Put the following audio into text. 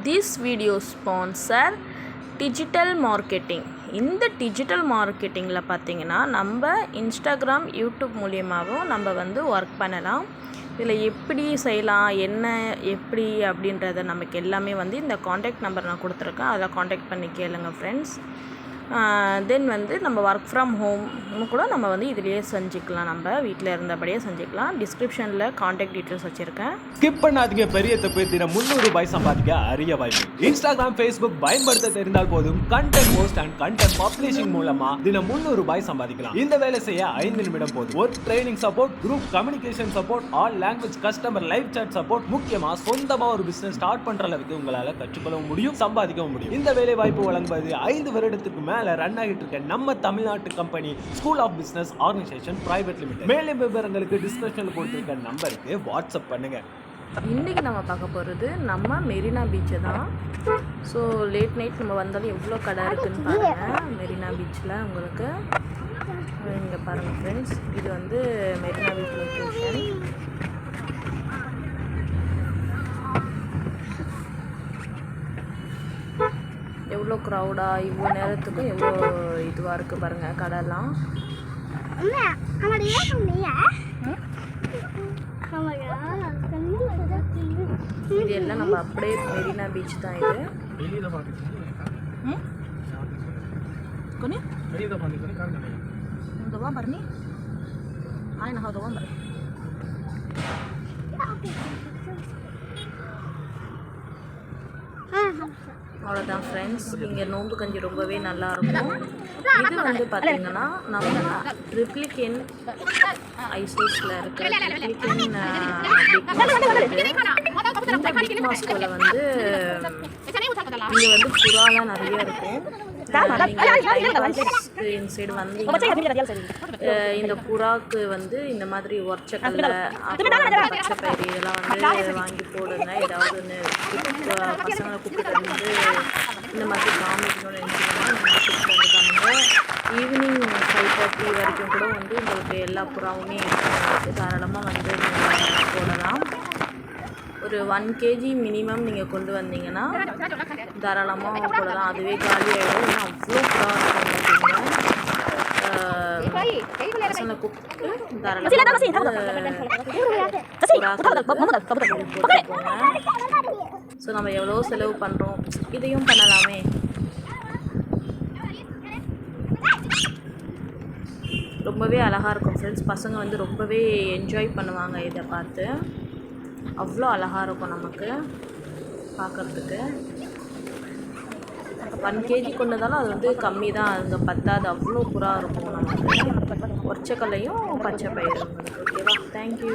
This video sponsor digital marketing. இந்த digital மார்க்கெட்டிங்கில் பார்த்திங்கன்னா நம்ம இன்ஸ்டாகிராம் யூடியூப் மூலியமாகவும் நம்ம வந்து ஒர்க் பண்ணலாம். இதில் எப்படி செய்யலாம், என்ன எப்படி அப்படின்றத நமக்கு எல்லாமே வந்து இந்த காண்டாக்ட் நம்பர் நான் கொடுத்துருக்கேன். அதில் காண்டாக்ட் பண்ணி கேளுங்க ஃப்ரெண்ட்ஸ். தென் வந்து நம்ம ஒர்க் ஃப்ரம் ஹோம் கூட நம்ம வந்து இதிலேயே செஞ்சுக்கலாம். நம்ம வீட்டில் இருந்தபடியே செஞ்சுக்கலாம். டிஸ்கிரிப்ஷனில் காண்டாக்ட் டீட்டெயில்ஸ் வச்சுருக்கேன். ஸ்கிப் பண்ணாதீங்க. பெரிய தப்பு. தினம் 300 ரூபாய் சம்பாதிக்க அரிய வாய்ப்பு. இன்ஸ்டாகிராம், ஃபேஸ்புக் பயன்படுத்த தெரிந்தால் போதும். Content post and content publishing மூலமா தினம் 300 ரூபாய் சம்பாதிக்கலாம். இந்த வேலை செய்ய 5 நிமிடம் போதும். Work training support, group communication support, all language customer live chat support, முக்கியமா சொந்தமா ஒரு பிசினஸ் ஸ்டார்ட் பண்ற அளவுக்கு உங்களால கற்றுக்கொள்ளவும் முடியும், சம்பாதிக்கவும் முடியும். இந்த வேலை வாய்ப்பு வழங்குவது 5 வருடத்துக்கு மேல ரன் ஆகிட்டு இருக்க நம்ம தமிழ்நாட்டு company school of business organisation private limited. மேலும் விவரங்களுக்கு டிஸ்கிரிப்ஷன்ல கொடுத்திருக்க நம்பருக்கு வாட்ஸ்அப் பண்ணுங்க. இன்றைக்கி நம்ம பார்க்க போகிறது நம்ம மெரினா பீச்சு தான். ஸோ லேட் நைட் நம்ம வந்தாலும் எவ்வளோ கடை இருக்குதுன்னு பாருங்கள். மெரினா பீச்சில் உங்களுக்கு இங்கே பாருங்கள் ஃப்ரெண்ட்ஸ், இது வந்து மெரினா பீச் லொக்கேஷன். எவ்வளோ க்ரௌடாக இவ்வளோ நேரத்துக்கும் எவ்வளோ இதுவாக இருக்குது பாருங்கள் கடைலாம். இது எல்லாம் நம்ம அப்படியே மெரினா பீச் தான். இது doang bar nih. Ay nakagawa bar. அவ்வளோதான் ஃப்ரெண்ட்ஸ். இங்கே நோம்பு கஞ்சி ரொம்பவே நல்லாயிருக்கும். இது வந்து பார்த்திங்கன்னா நம்ம ட்ரிப்ளிகேன் ஐசோஸில் இருக்கிற ட்ரிப்ளிகேன் இந்த பிக் மாஸ்கோவில் வந்து இங்கே வந்து புறாலாம் நிறைய இருக்கும். இன்சைடு வந்தீங்கன்னா இந்த புறாக்கு வந்து இந்த மாதிரி ஒர்ச்சக்கல்ல அப்புறம் பச்சை பயிறு இதெல்லாம் வந்து வாங்கி போடுங்க. ஏதாவது ஒன்று பசங்களை கூப்பிட்டு வந்து இந்த மாதிரி காமிக்கணும்னு நினச்சிங்கன்னா இந்த மாதிரி கூப்பிட்டு வந்து பண்ணுங்க. ஈவினிங் 5:30 வரைக்கும் கூட வந்து உங்களுக்கு எல்லா புறாவுமே தாராளமாக வந்து நீங்கள் போடலாம். ஒரு 1 kg மினிமம் நீங்கள் கொண்டு வந்தீங்கன்னா தாராளமாக போடலாம். அதுவே காலி ஆகிடும். ஏன்னா அவ்வளோ புறா இருக்கும். பசங்களை கூப்பிட்டு தாராளமாக ஸோ நம்ம எவ்வளோ செலவு பண்ணுறோம், இதையும் பண்ணலாமே. ரொம்பவே அழகாக இருக்கும் ஃப்ரெண்ட்ஸ். பசங்க வந்து ரொம்பவே என்ஜாய் பண்ணுவாங்க இதை பார்த்து. அவ்வளோ அழகாக இருக்கும் நமக்கு பார்க்குறதுக்கு. 1 kg கொண்டதாலும் அது வந்து கம்மி தான், அங்கே பத்தாது. அவ்வளோ புறா இருக்கும் நமக்கு. ஒற்றைக்கல்லையும் பச்சை பயிறு. ஓகேவா? தேங்க்யூ.